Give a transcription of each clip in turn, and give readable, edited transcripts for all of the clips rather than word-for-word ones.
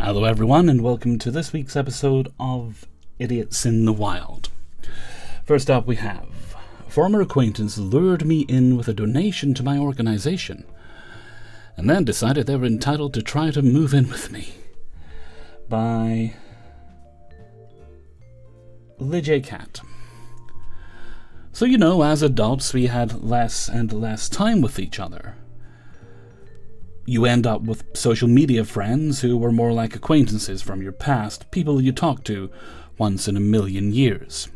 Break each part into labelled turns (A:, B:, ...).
A: Hello everyone, and welcome to this week's episode of Idiots in the Wild. First up we have, former acquaintance lured me in with a donation to my organization, and then decided they were entitled to try to move in with me. By J. Cat. So as adults we had less and less time with each other. You end up with social media friends who were more like acquaintances from your past, people you talk to once in a million years.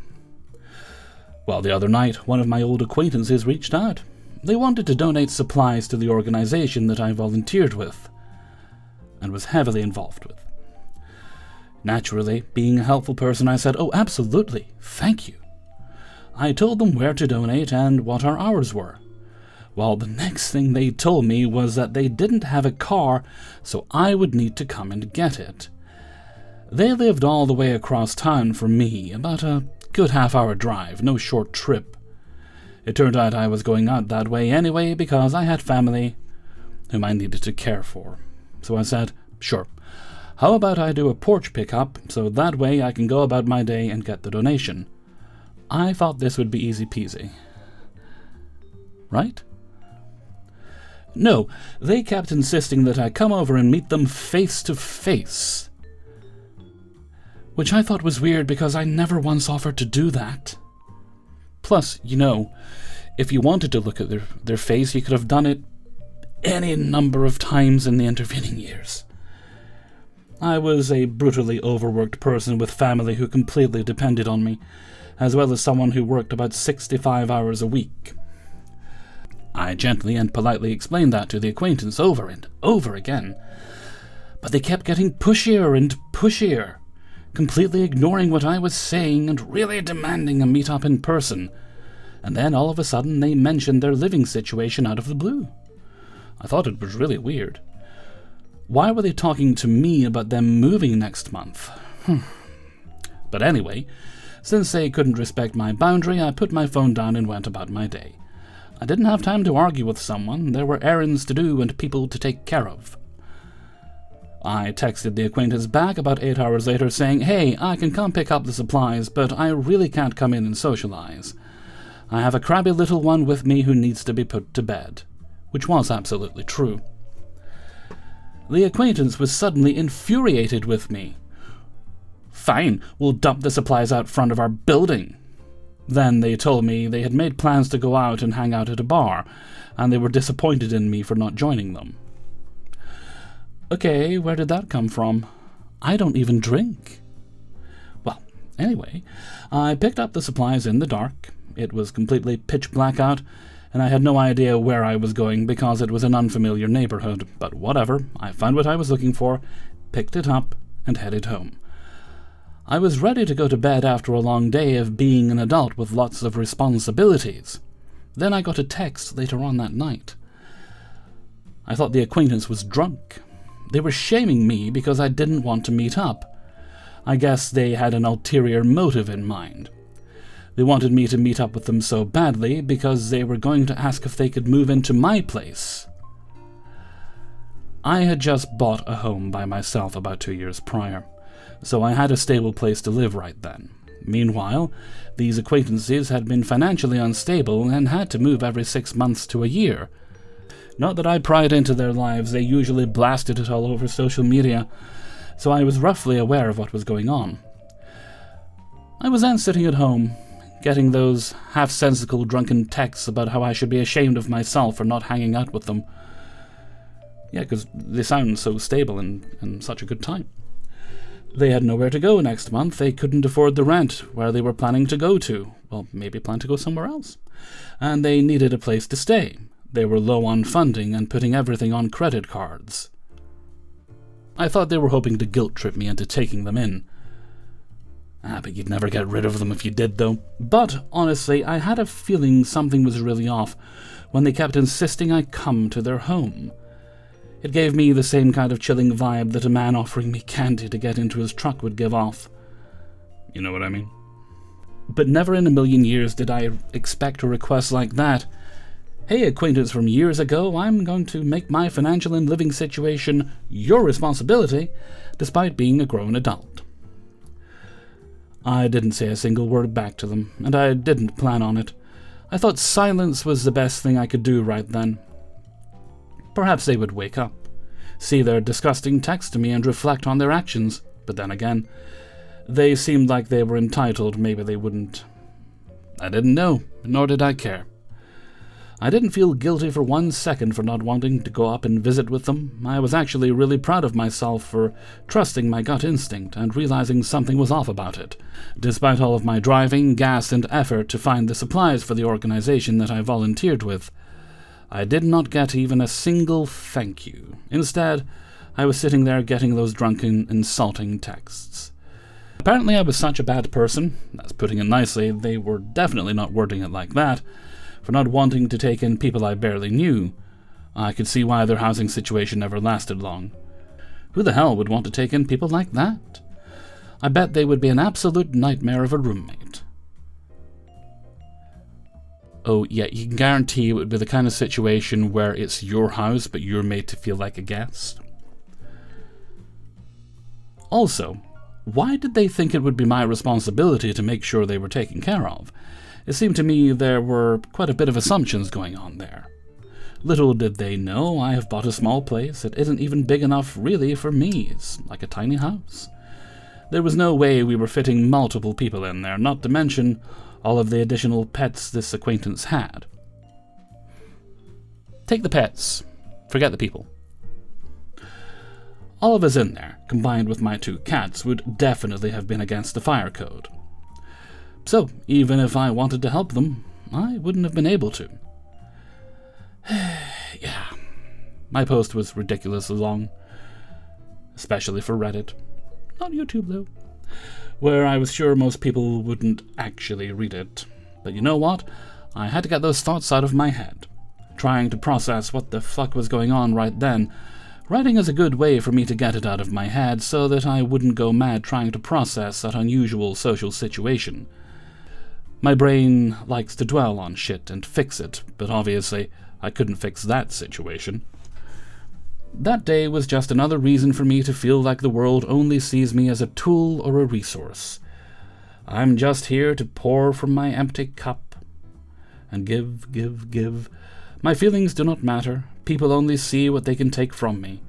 A: Well, the other night, one of my old acquaintances reached out. They wanted to donate supplies to the organization that I volunteered with, and was heavily involved with. Naturally, being a helpful person, I said, "Oh, absolutely, thank you." I told them where to donate and what our hours were. Well, the next thing they told me was that they didn't have a car, so I would need to come and get it. They lived all the way across town from me, about a good half-hour drive, no short trip. It turned out I was going out that way anyway because I had family whom I needed to care for. So I said, sure, how about I do a porch pickup so that way I can go about my day and get the donation. I thought this would be easy peasy. Right? No, they kept insisting that I come over and meet them face to face. Which I thought was weird because I never once offered to do that. Plus, if you wanted to look at their face, you could have done it any number of times in the intervening years. I was a brutally overworked person with family who completely depended on me, as well as someone who worked about 65 hours a week. I gently and politely explained that to the acquaintance over and over again, but they kept getting pushier and pushier, completely ignoring what I was saying and really demanding a meet-up in person, and then all of a sudden they mentioned their living situation out of the blue. I thought it was really weird. Why were they talking to me about them moving next month? But anyway, since they couldn't respect my boundary, I put my phone down and went about my day. I didn't have time to argue with someone. There were errands to do and people to take care of. I texted the acquaintance back about 8 hours later saying, "Hey, I can come pick up the supplies, but I really can't come in and socialize. I have a crabby little one with me who needs to be put to bed," which was absolutely true. The acquaintance was suddenly infuriated with me. "Fine, we'll dump the supplies out front of our building." Then they told me they had made plans to go out and hang out at a bar, and they were disappointed in me for not joining them. Okay, where did that come from? I don't even drink. Well, anyway, I picked up the supplies in the dark. It was completely pitch black out, and I had no idea where I was going because it was an unfamiliar neighborhood, but whatever, I found what I was looking for, picked it up, and headed home. I was ready to go to bed after a long day of being an adult with lots of responsibilities. Then I got a text later on that night. I thought the acquaintance was drunk. They were shaming me because I didn't want to meet up. I guess they had an ulterior motive in mind. They wanted me to meet up with them so badly because they were going to ask if they could move into my place. I had just bought a home by myself about 2 years prior, so I had a stable place to live right then. Meanwhile, these acquaintances had been financially unstable and had to move every 6 months to a year. Not that I pried into their lives, they usually blasted it all over social media, so I was roughly aware of what was going on. I was then sitting at home, getting those half-sensical drunken texts about how I should be ashamed of myself for not hanging out with them. Yeah, because they sound so stable and such a good time. They had nowhere to go next month. They couldn't afford the rent where they were planning to go to. Well, maybe plan to go somewhere else. And they needed a place to stay. They were low on funding and putting everything on credit cards. I thought they were hoping to guilt-trip me into taking them in. But you'd never get rid of them if you did, though. But, honestly, I had a feeling something was really off when they kept insisting I come to their home. It gave me the same kind of chilling vibe that a man offering me candy to get into his truck would give off. You know what I mean? But never in a million years did I expect a request like that. Hey, acquaintance from years ago, I'm going to make my financial and living situation your responsibility, despite being a grown adult. I didn't say a single word back to them, and I didn't plan on it. I thought silence was the best thing I could do right then. Perhaps they would wake up, see their disgusting text to me and reflect on their actions, but then again, they seemed like they were entitled, maybe they wouldn't. I didn't know, nor did I care. I didn't feel guilty for 1 second for not wanting to go up and visit with them. I was actually really proud of myself for trusting my gut instinct and realizing something was off about it, despite all of my driving, gas, and effort to find the supplies for the organization that I volunteered with. I did not get even a single thank you. Instead, I was sitting there getting those drunken, insulting texts. Apparently I was such a bad person, that's putting it nicely, they were definitely not wording it like that, for not wanting to take in people I barely knew. I could see why their housing situation never lasted long. Who the hell would want to take in people like that? I bet they would be an absolute nightmare of a roommate. Oh yeah, you can guarantee it would be the kind of situation where it's your house but you're made to feel like a guest. Also, why did they think it would be my responsibility to make sure they were taken care of? It seemed to me there were quite a bit of assumptions going on there. Little did they know I have bought a small place. It isn't even big enough really for me. It's like a tiny house. There was no way we were fitting multiple people in there, not to mention all of the additional pets this acquaintance had. Take the pets. Forget the people. All of us in there, combined with my 2 cats, would definitely have been against the fire code. So, even if I wanted to help them, I wouldn't have been able to. Yeah, my post was ridiculously long, especially for Reddit. Not YouTube, though, where I was sure most people wouldn't actually read it. But you know what? I had to get those thoughts out of my head. Trying to process what the fuck was going on right then, writing is a good way for me to get it out of my head so that I wouldn't go mad trying to process that unusual social situation. My brain likes to dwell on shit and fix it, but obviously I couldn't fix that situation. That day was just another reason for me to feel like the world only sees me as a tool or a resource. I'm just here to pour from my empty cup and give, give, give. My feelings do not matter. People only see what they can take from me.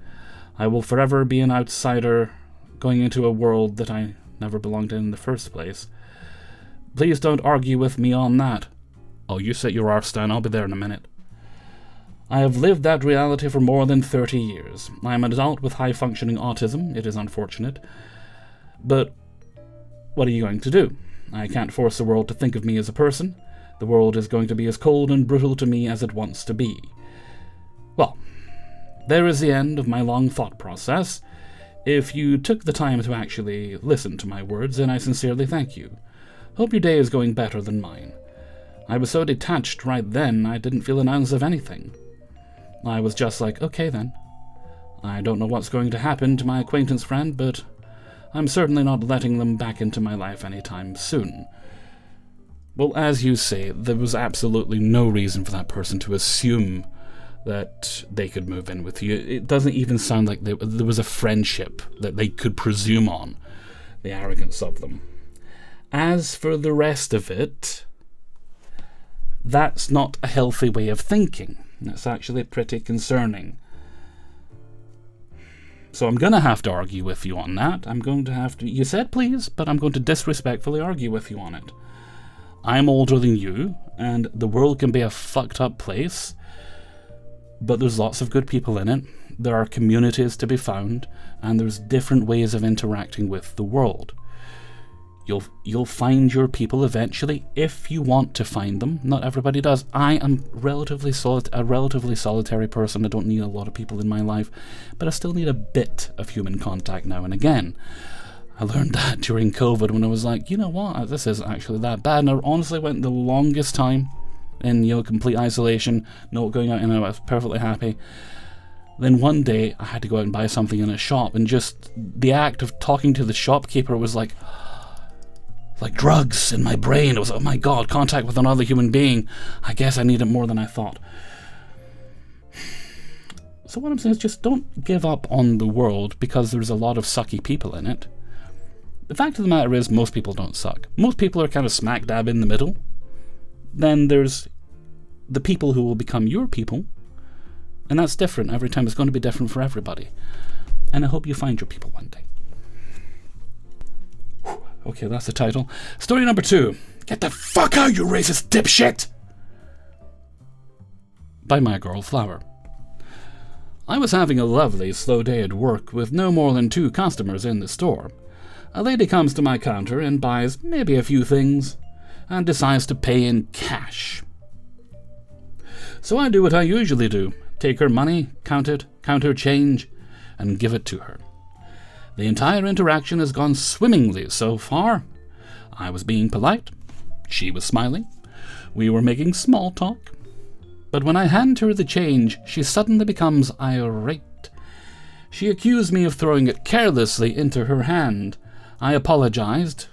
A: I will forever be an outsider going into a world that I never belonged in the first place. Please don't argue with me on that. Oh, you set your arse down, I'll be there in a minute. I have lived that reality for more than 30 years. I am an adult with high-functioning autism. It is unfortunate. But what are you going to do? I can't force the world to think of me as a person. The world is going to be as cold and brutal to me as it wants to be. Well, there is the end of my long thought process. If you took the time to actually listen to my words, then I sincerely thank you. Hope your day is going better than mine. I was so detached right then, I didn't feel an ounce of anything. I was just like, okay then. I don't know what's going to happen to my acquaintance friend, but I'm certainly not letting them back into my life anytime soon. Well, as you say, there was absolutely no reason for that person to assume that they could move in with you. It doesn't even sound like there was a friendship that they could presume on. The arrogance of them. As for the rest of it, that's not a healthy way of thinking. That's actually pretty concerning. So I'm going to have to argue with you on that. I'm going to have to... You said please, but I'm going to disrespectfully argue with you on it. I'm older than you, and the world can be a fucked up place, but there's lots of good people in it. There are communities to be found, and there's different ways of interacting with the world. You'll find your people eventually, if you want to find them. Not everybody does. I am a relatively solitary person. I don't need a lot of people in my life, but I still need a bit of human contact now and again. I learned that during COVID when I was like, you know what, this isn't actually that bad. And I honestly went the longest time in, complete isolation, not going out, and I was perfectly happy. Then one day I had to go out and buy something in a shop, and just the act of talking to the shopkeeper was like drugs in my brain. It was, oh my god, contact with another human being. I guess I need it more than I thought. So what I'm saying is just don't give up on the world because there's a lot of sucky people in it. The fact of the matter is most people don't suck. Most people are kind of smack dab in the middle. Then there's the people who will become your people, and that's different every time. It's going to be different for everybody. And I hope you find your people one day. Okay, that's the title. Story number 2. Get the fuck out, you racist dipshit! By my girl Flower. I was having a lovely slow day at work with no more than 2 customers in the store. A lady comes to my counter and buys maybe a few things and decides to pay in cash. So I do what I usually do. Take her money, count it, count her change, and give it to her. The entire interaction has gone swimmingly so far. I was being polite. She was smiling. We were making small talk. But when I hand her the change, she suddenly becomes irate. She accused me of throwing it carelessly into her hand. I apologized.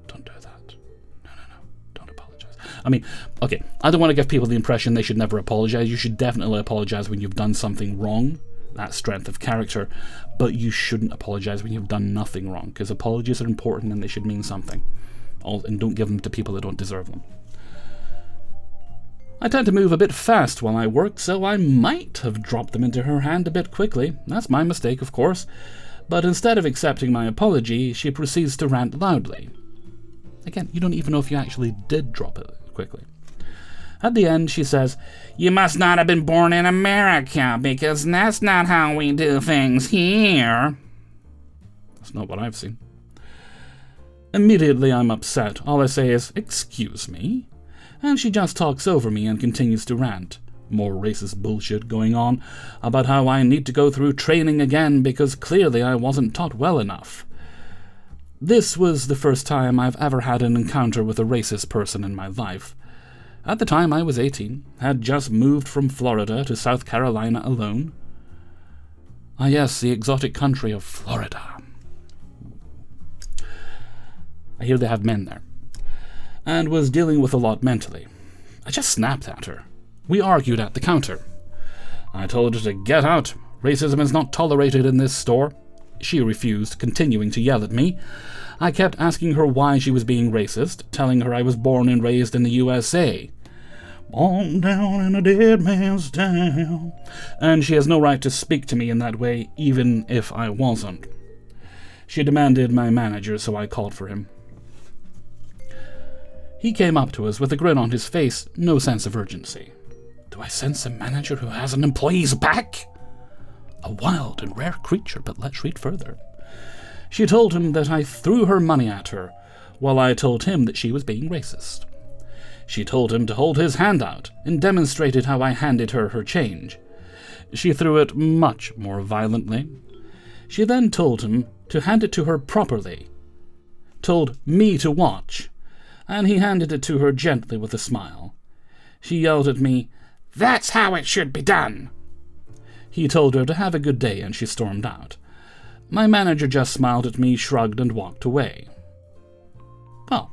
A: Don't do that. No. Don't apologize. I mean, okay, I don't want to give people the impression they should never apologize. You should definitely apologize when you've done something wrong. That's strength of character. But you shouldn't apologize when you've done nothing wrong, because apologies are important and they should mean something. And don't give them to people that don't deserve them. I tend to move a bit fast while I work, so I might have dropped them into her hand a bit quickly. That's my mistake, of course. But instead of accepting my apology, she proceeds to rant loudly. Again, you don't even know if you actually did drop it quickly. At the end, she says, "You must not have been born in America, because that's not how we do things here." That's not what I've seen. Immediately, I'm upset. All I say is, "Excuse me?" And she just talks over me and continues to rant. More racist bullshit going on about how I need to go through training again because clearly I wasn't taught well enough. This was the first time I've ever had an encounter with a racist person in my life. At the time I was 18, had just moved from Florida to South Carolina alone. Ah yes, the exotic country of Florida. I hear they have men there. And was dealing with a lot mentally. I just snapped at her. We argued at the counter. I told her to get out. Racism is not tolerated in this store. She refused, continuing to yell at me. I kept asking her why she was being racist, telling her I was born and raised in the USA. Born down in a dead man's town. And she has no right to speak to me in that way, even if I wasn't. She demanded my manager, so I called for him. He came up to us with a grin on his face, no sense of urgency. Do I sense a manager who has an employee's back? A wild and rare creature, but let's read further. She told him that I threw her money at her, while I told him that she was being racist. She told him to hold his hand out, and demonstrated how I handed her her change. She threw it much more violently. She then told him to hand it to her properly, told me to watch, and he handed it to her gently with a smile. She yelled at me, "That's how it should be done!" He told her to have a good day, and she stormed out. My manager just smiled at me, shrugged, and walked away. Well,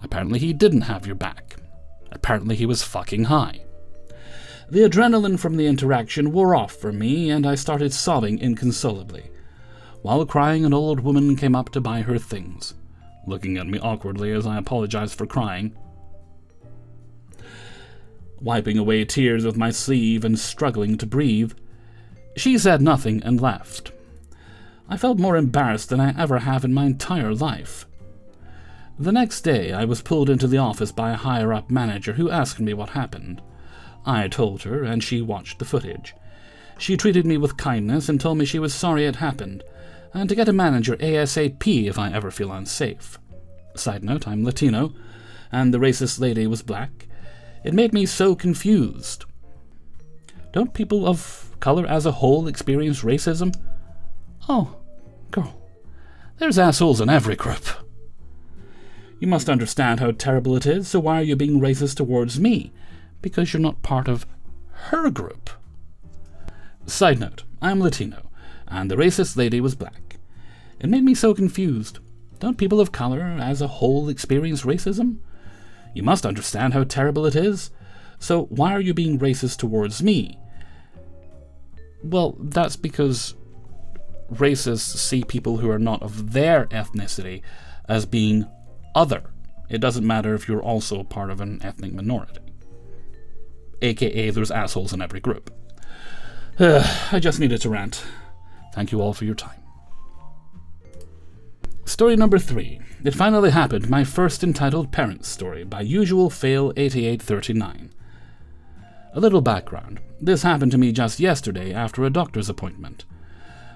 A: apparently he didn't have your back. Apparently he was fucking high. The adrenaline from the interaction wore off for me, and I started sobbing inconsolably. While crying, an old woman came up to buy her things, looking at me awkwardly as I apologized for crying. Wiping away tears with my sleeve and struggling to breathe, she said nothing and left. I felt more embarrassed than I ever have in my entire life. The next day, I was pulled into the office by a higher-up manager who asked me what happened. I told her, and she watched the footage. She treated me with kindness and told me she was sorry it happened, and to get a manager ASAP if I ever feel unsafe. Side note, I'm Latino, and the racist lady was black. It made me so confused. Don't people of color as a whole experience racism? Oh, girl, there's assholes in every group. You must understand how terrible it is, so why are you being racist towards me? Because you're not part of her group. Side note, I'm Latino, and the racist lady was black. It made me so confused. Don't people of color as a whole experience racism? You must understand how terrible it is, so why are you being racist towards me? Well, that's because racists see people who are not of their ethnicity as being other. It doesn't matter if you're also part of an ethnic minority. AKA, there's assholes in every group. I just needed to rant. Thank you all for your time. Story number 3. It finally happened, my first entitled parents story, by Usual Fail 8839. A little background. This happened to me just yesterday after a doctor's appointment.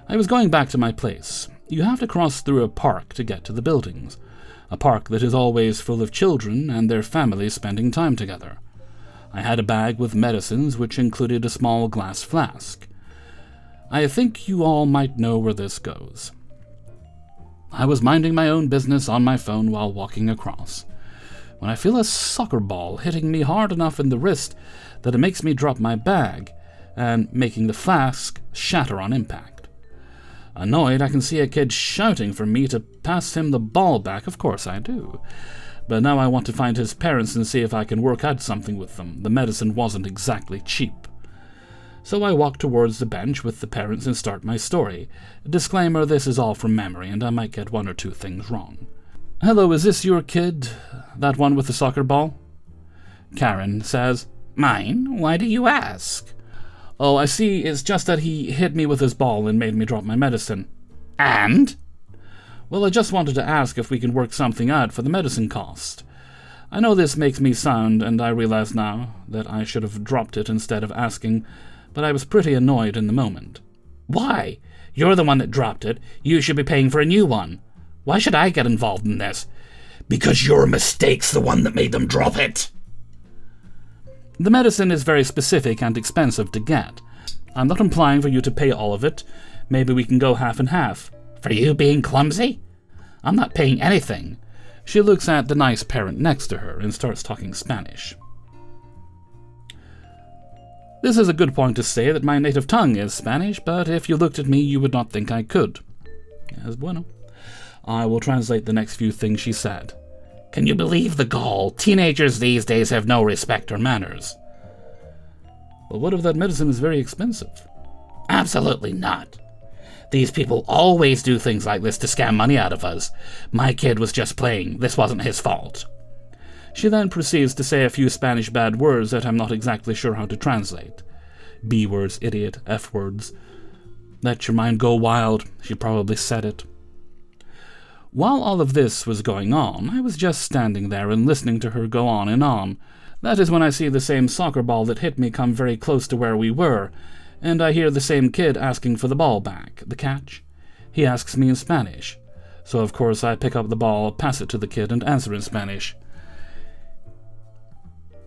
A: I was going back to my place. You have to cross through a park to get to the buildings. A park that is always full of children and their families spending time together. I had a bag with medicines which included a small glass flask. I think you all might know where this goes. I was minding my own business on my phone while walking across, when I feel a soccer ball hitting me hard enough in the wrist that it makes me drop my bag, and making the flask shatter on impact. Annoyed, I can see a kid shouting for me to pass him the ball back. Of course I do. But now I want to find his parents and see if I can work out something with them. The medicine wasn't exactly cheap. So I walk towards the bench with the parents and start my story. Disclaimer, this is all from memory, and I might get 1 or 2 things wrong. Hello, is this your kid? That one with the soccer ball? Karen says, Mine? Why do you ask? Oh, I see, it's just that he hit me with his ball and made me drop my medicine. And? Well, I just wanted to ask if we can work something out for the medicine cost. I know this makes me sound, and I realize now that I should have dropped it instead of asking, but I was pretty annoyed in the moment. Why? You're the one that dropped it. You should be paying for a new one. Why should I get involved in this? Because your mistake's the one that made them drop it. The medicine is very specific and expensive to get. I'm not implying for you to pay all of it. Maybe we can go half and half. For you being clumsy? I'm not paying anything. She looks at the nice parent next to her and starts talking Spanish. This is a good point to say that my native tongue is Spanish, but if you looked at me, you would not think I could. Yes, bueno. I will translate the next few things she said. Can you believe the gall? Teenagers these days have no respect or manners. Well, what if that medicine is very expensive? Absolutely not. These people always do things like this to scam money out of us. My kid was just playing. This wasn't his fault. She then proceeds to say a few Spanish bad words that I'm not exactly sure how to translate. B words, idiot, F words. Let your mind go wild. She probably said it. While all of this was going on, I was just standing there and listening to her go on and on. That is when I see the same soccer ball that hit me come very close to where we were, and I hear the same kid asking for the ball back. The catch? He asks me in Spanish. So of course I pick up the ball, pass it to the kid, and answer in Spanish.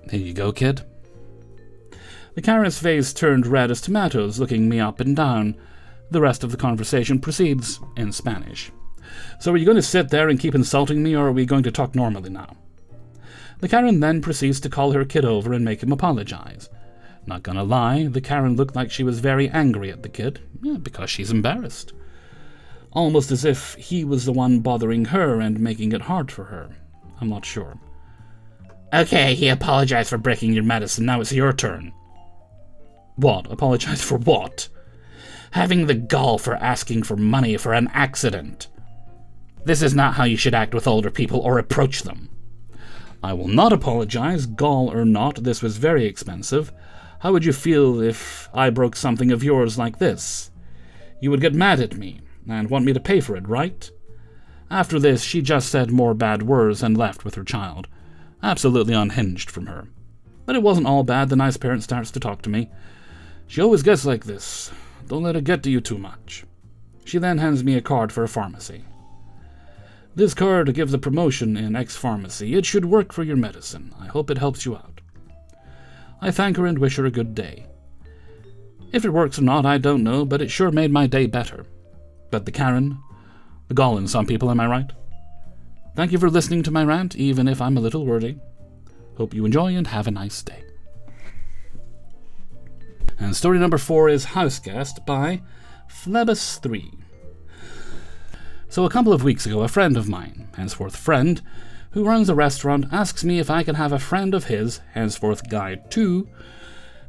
A: Here you go, kid. The Karen's face turned red as tomatoes, looking me up and down. The rest of the conversation proceeds in Spanish. So are you going to sit there and keep insulting me, or are we going to talk normally now? The Karen then proceeds to call her kid over and make him apologize. Not gonna lie, the Karen looked like she was very angry at the kid, because she's embarrassed. Almost as if he was the one bothering her and making it hard for her. I'm not sure. Okay, he apologized for breaking your medicine, now it's your turn. What? Apologize for what? Having the gall for asking for money for an accident. This is not how you should act with older people or approach them. I will not apologize, gall or not, this was very expensive. How would you feel if I broke something of yours like this? You would get mad at me and want me to pay for it, right? After this, she just said more bad words and left with her child. Absolutely unhinged from her. But it wasn't all bad. The nice parent starts to talk to me. She always gets like this. Don't let it get to you too much. She then hands me a card for a pharmacy. This card gives a promotion in X pharmacy. It should work for your medicine. I hope it helps you out. I thank her and wish her a good day. If it works or not, I don't know, but it sure made my day better. But the Karen, the gall in some people, am I right? Thank you for listening to my rant, even if I'm a little wordy. Hope you enjoy and have a nice day. And story number 4 is Houseguest by Phlebas3. So a couple of weeks ago, a friend of mine, henceforth friend, who runs a restaurant, asks me if I can have a friend of his, henceforth guy 2,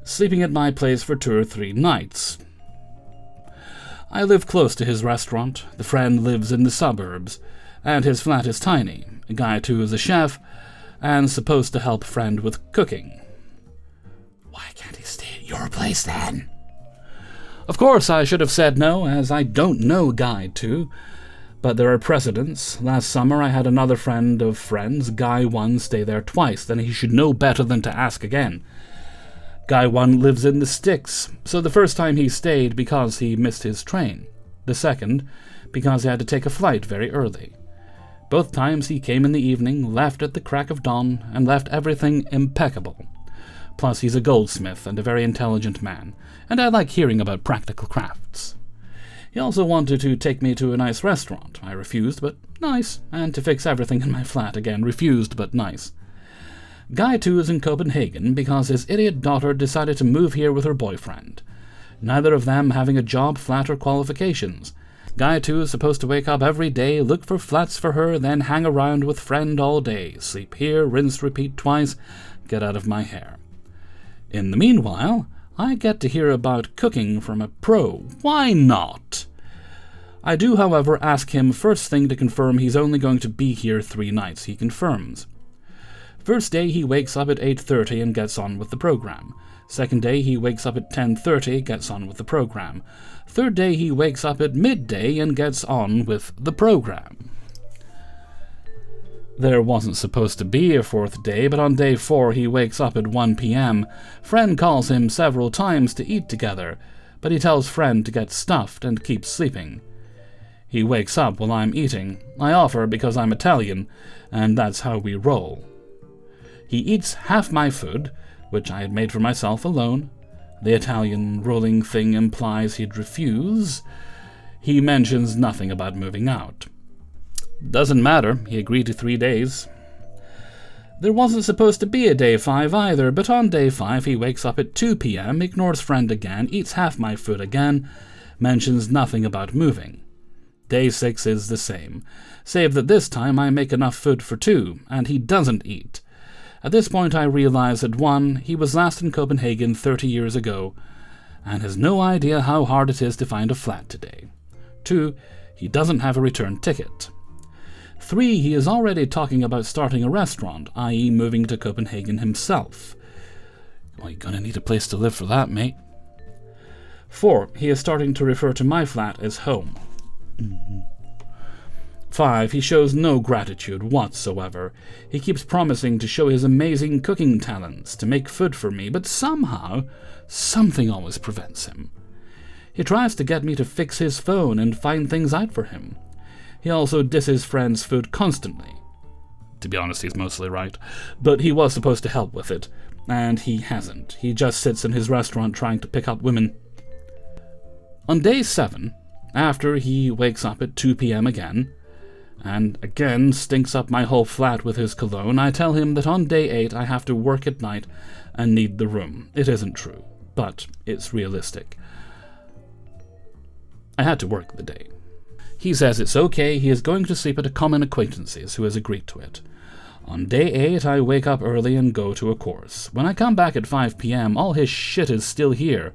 A: sleeping at my place for 2 or 3 nights. I live close to his restaurant, the friend lives in the suburbs, and his flat is tiny. Guy 2 is a chef, and supposed to help friend with cooking. Why can't he stay at your place then? Of course, I should have said no, as I don't know Guy 2, but there are precedents. Last summer I had another friend of friends, Guy 1, stay there twice, then he should know better than to ask again. Guy 1 lives in the sticks, so the first time he stayed because he missed his train. The second, because he had to take a flight very early. Both times he came in the evening, left at the crack of dawn, and left everything impeccable. Plus he's a goldsmith and a very intelligent man, and I like hearing about practical crafts. He also wanted to take me to a nice restaurant. I refused, but nice, and to fix everything in my flat again, refused, but nice. Guy 2 is in Copenhagen because his idiot daughter decided to move here with her boyfriend. Neither of them having a job, flat, or qualifications. Guy 2 is supposed to wake up every day, look for flats for her, then hang around with friend all day, sleep here, rinse, repeat twice, get out of my hair. In the meanwhile, I get to hear about cooking from a pro. Why not? I do, however, ask him first thing to confirm he's only going to be here 3 nights. He confirms. First day he wakes up at 8:30 and gets on with the program. Second day he wakes up at 10:30, gets on with the program. Third day he wakes up at midday and gets on with the program. There wasn't supposed to be a 4th day, but on day 4 he wakes up at 1 p.m. Friend calls him several times to eat together, but he tells friend to get stuffed and keep sleeping. He wakes up while I'm eating. I offer because I'm Italian, and that's how we roll. He eats half my food, which I had made for myself alone. The Italian rolling thing implies he'd refuse. He mentions nothing about moving out. Doesn't matter, he agreed to 3 days. There wasn't supposed to be a day 5 either, but on day 5 he wakes up at 2 p.m., ignores friend again, eats half my food again, mentions nothing about moving. Day 6 is the same, save that this time I make enough food for 2, and he doesn't eat. At this point I realize that 1, he was last in Copenhagen 30 years ago, and has no idea how hard it is to find a flat today. 2, he doesn't have a return ticket. 3, he is already talking about starting a restaurant, i.e. moving to Copenhagen himself. Well, you're gonna need a place to live for that, mate. 4, he is starting to refer to my flat as home. 5, he shows no gratitude whatsoever. He keeps promising to show his amazing cooking talents, to make food for me, but somehow, something always prevents him. He tries to get me to fix his phone and find things out for him. He also disses friends' food constantly. To be honest, he's mostly right, but he was supposed to help with it, and he hasn't. He just sits in his restaurant trying to pick up women. On day 7, after he wakes up at 2 p.m. again, and again stinks up my whole flat with his cologne, I tell him that on day 8 I have to work at night and need the room. It isn't true, but it's realistic. I had to work the day. He says it's okay, he is going to sleep at a common acquaintance's who has agreed to it. On day 8 I wake up early and go to a course. When I come back at 5 p.m. all his shit is still here.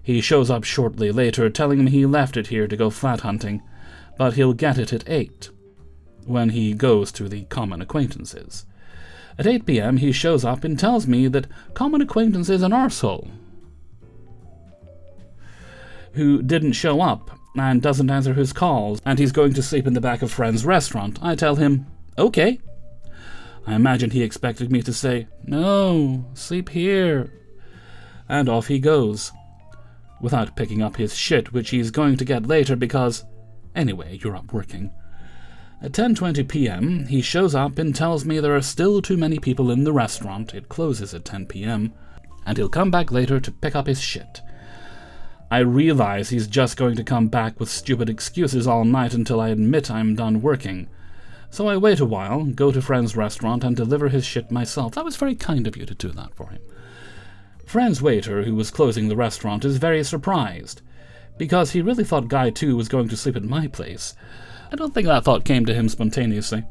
A: He shows up shortly later telling me he left it here to go flat hunting, but he'll get it at 8. When he goes to the common acquaintances. At 8 p.m. he shows up and tells me that common acquaintance is an arsehole who didn't show up and doesn't answer his calls, and he's going to sleep in the back of friend's restaurant. I tell him, okay. I imagine he expected me to say, no, sleep here. And off he goes, without picking up his shit, which he's going to get later because, anyway, you're up working. At 10:20 p.m., he shows up and tells me there are still too many people in the restaurant. It closes at 10 p.m., and he'll come back later to pick up his shit. I realize he's just going to come back with stupid excuses all night until I admit I'm done working. So I wait a while, go to friend's restaurant, and deliver his shit myself. That was very kind of you to do that for him. Friend's waiter, who was closing the restaurant, is very surprised, because he really thought Guy 2 was going to sleep at my place. I don't think that thought came to him spontaneously.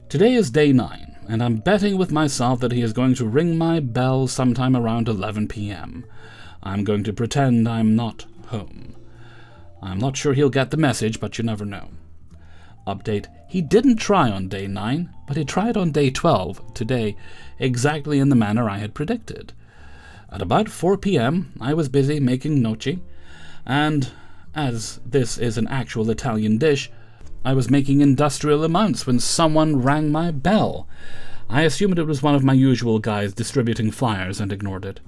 A: Today is day 9, and I'm betting with myself that he is going to ring my bell sometime around 11 p.m. I'm going to pretend I'm not home. I'm not sure he'll get the message, but you never know. Update: he didn't try on day 9, but he tried on day 12, today, exactly in the manner I had predicted. At about 4 p.m., I was busy making gnocchi, and, as this is an actual Italian dish, I was making industrial amounts when someone rang my bell. I assumed it was one of my usual guys distributing flyers and ignored it.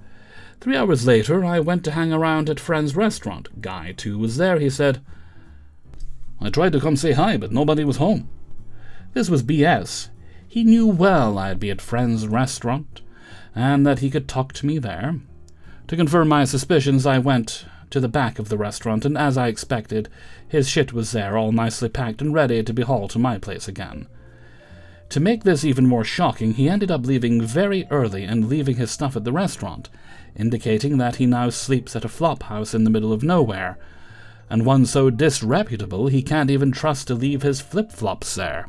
A: 3 hours later, I went to hang around at friend's restaurant. Guy, too, was there. He said, "I tried to come say hi, but nobody was home." This was BS. He knew well I'd be at friend's restaurant, and that he could talk to me there. To confirm my suspicions, I went to the back of the restaurant, and as I expected, his shit was there, all nicely packed and ready to be hauled to my place again. To make this even more shocking, he ended up leaving very early and leaving his stuff at the restaurant, indicating that he now sleeps at a flop house in the middle of nowhere, and one so disreputable he can't even trust to leave his flip-flops there.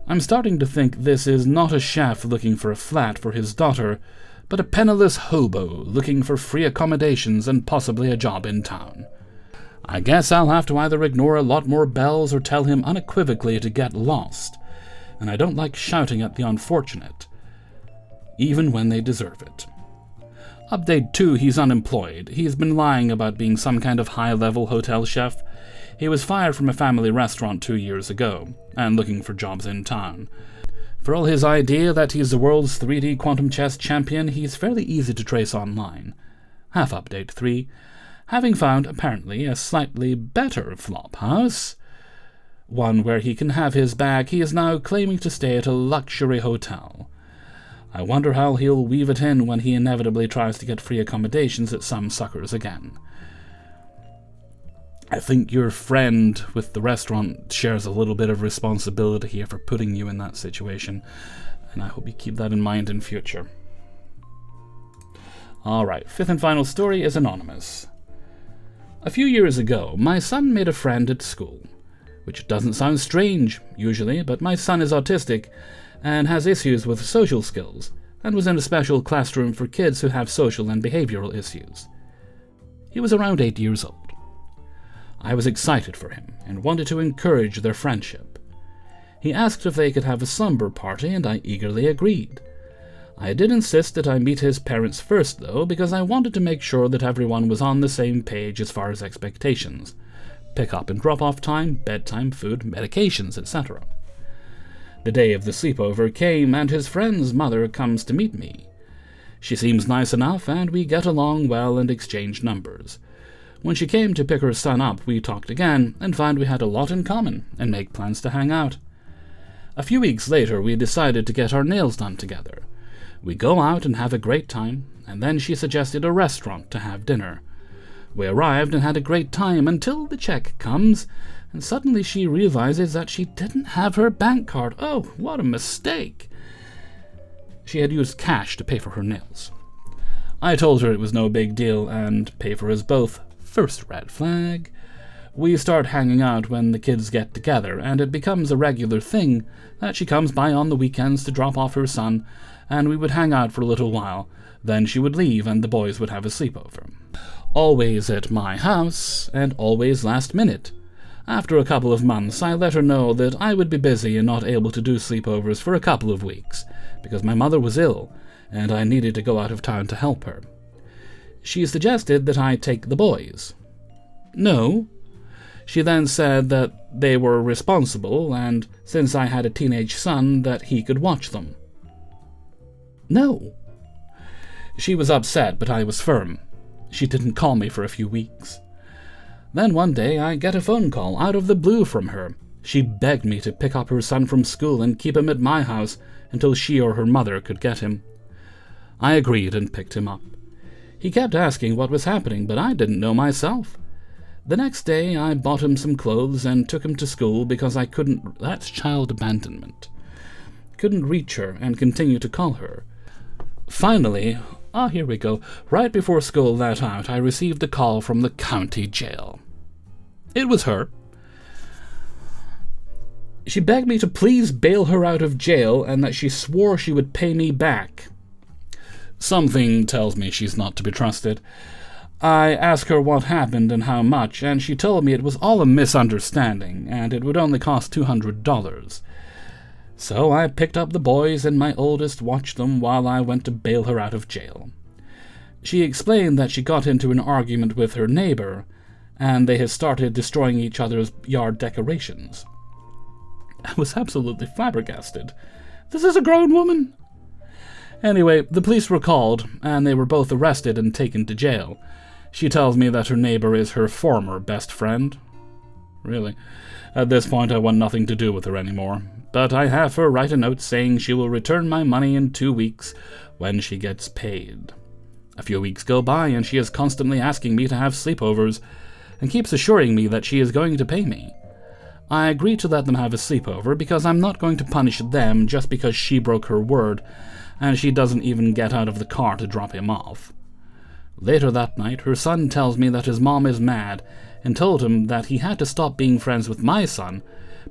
A: I'm starting to think this is not a chef looking for a flat for his daughter, but a penniless hobo looking for free accommodations and possibly a job in town. I guess I'll have to either ignore a lot more bells or tell him unequivocally to get lost, and I don't like shouting at the unfortunate, even when they deserve it. Update 2, he's unemployed. He's been lying about being some kind of high-level hotel chef. He was fired from a family restaurant 2 years ago, and looking for jobs in town. For all his idea that he's the world's 3D quantum chess champion, he's fairly easy to trace online. Half update 3, having found, apparently, a slightly better flop house, one where he can have his bag, he is now claiming to stay at a luxury hotel. I wonder how he'll weave it in when he inevitably tries to get free accommodations at some suckers again. I think your friend with the restaurant shares a little bit of responsibility here for putting you in that situation, and I hope you keep that in mind in future. Alright, 5th and final story is anonymous. A few years ago, my son made a friend at school, which doesn't sound strange, usually, but my son is autistic and has issues with social skills, and was in a special classroom for kids who have social and behavioral issues. He was around 8 years old. I was excited for him and wanted to encourage their friendship. He asked if they could have a slumber party, and I eagerly agreed. I did insist that I meet his parents first, though, because I wanted to make sure that everyone was on the same page as far as expectations. Pick-up and drop-off time, bedtime, food, medications, etc. The day of the sleepover came, and his friend's mother comes to meet me. She seems nice enough, and we get along well and exchange numbers. When she came to pick her son up, we talked again, and found we had a lot in common, and make plans to hang out. A few weeks later, we decided to get our nails done together. We go out and have a great time, and then she suggested a restaurant to have dinner. We arrived and had a great time until the check comes, and suddenly she realizes that she didn't have her bank card. Oh, what a mistake! She had used cash to pay for her nails. I told her it was no big deal, and pay for us both. First red flag. We start hanging out when the kids get together, and it becomes a regular thing that she comes by on the weekends to drop off her son, and we would hang out for a little while. Then she would leave, and the boys would have a sleepover. Always at my house, and always last minute. After a couple of months, I let her know that I would be busy and not able to do sleepovers for a couple of weeks, because my mother was ill, and I needed to go out of town to help her. She suggested that I take the boys. No. She then said that they were responsible, and since I had a teenage son, that he could watch them. No. She was upset, but I was firm. She didn't call me for a few weeks. Then one day I get a phone call out of the blue from her. She begged me to pick up her son from school and keep him at my house until she or her mother could get him. I agreed and picked him up. He kept asking what was happening, but I didn't know myself. The next day I bought him some clothes and took him to school because I couldn't— that's child abandonment. Couldn't reach her and continue to call her. Finally, here we go, right before school let out, I received a call from the county jail. It was her. She begged me to please bail her out of jail and that she swore she would pay me back. Something tells me she's not to be trusted. I asked her what happened and how much, and she told me it was all a misunderstanding, and it would only cost $200. So I picked up the boys, and my oldest watched them while I went to bail her out of jail. She explained that she got into an argument with her neighbor, and they had started destroying each other's yard decorations. I was absolutely flabbergasted. This is a grown woman? Anyway, the police were called, and they were both arrested and taken to jail. She tells me that her neighbor is her former best friend. Really? At this point, I want nothing to do with her anymore, but I have her write a note saying she will return my money in 2 weeks when she gets paid. A few weeks go by, and she is constantly asking me to have sleepovers, and keeps assuring me that she is going to pay me. I agree to let them have a sleepover because I'm not going to punish them just because she broke her word, and she doesn't even get out of the car to drop him off. Later that night, her son tells me that his mom is mad and told him that he had to stop being friends with my son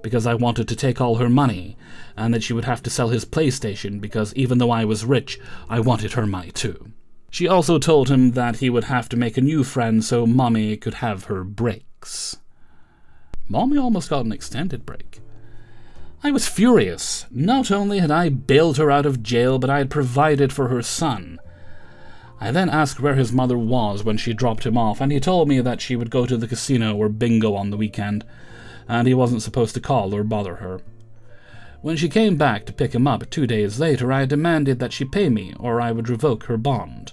A: because I wanted to take all her money, and that she would have to sell his PlayStation because even though I was rich, I wanted her money too. She also told him that he would have to make a new friend so Mommy could have her breaks. Mommy almost got an extended break. I was furious. Not only had I bailed her out of jail, but I had provided for her son. I then asked where his mother was when she dropped him off, and he told me that she would go to the casino or bingo on the weekend, and he wasn't supposed to call or bother her. When she came back to pick him up 2 days later, I demanded that she pay me or I would revoke her bond.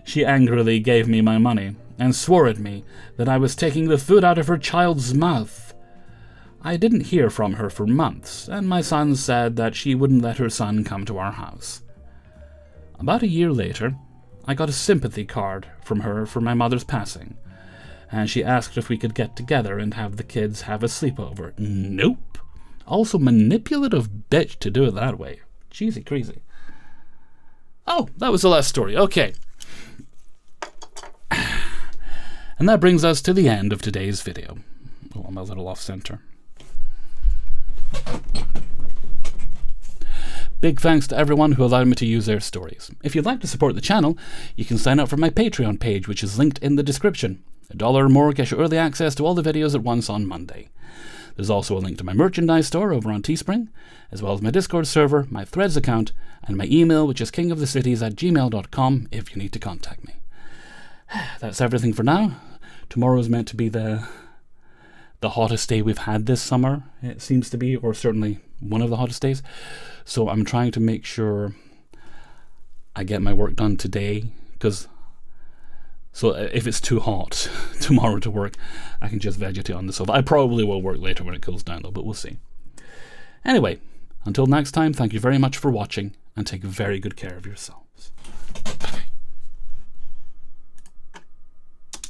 A: She angrily gave me my money and swore at me that I was taking the food out of her child's mouth. I didn't hear from her for months, and my son said that she wouldn't let her son come to our house. About a year later, I got a sympathy card from her for my mother's passing, and she asked if we could get together and have the kids have a sleepover. Nope. Also manipulative bitch to do it that way. Cheesy crazy. Oh, that was the last story. Okay. And that brings us to the end of today's video. Oh, I'm a little off-center. Big thanks to everyone who allowed me to use their stories. If you'd like to support the channel, you can sign up for my Patreon page, which is linked in the description. $1 or more gets you early access to all the videos at once on Monday. There's also a link to my merchandise store over on Teespring, as well as my Discord server, my Threads account, and my email, which is kingofthecities@gmail.com if you need to contact me. That's everything for now. Tomorrow is meant to be the hottest day we've had this summer, it seems to be, or certainly one of the hottest days. So I'm trying to make sure I get my work done today, so if it's too hot tomorrow to work, I can just vegetate on the sofa. I probably will work later when it cools down though, but we'll see. Anyway, until next time, thank you very much for watching, and take very good care of yourself.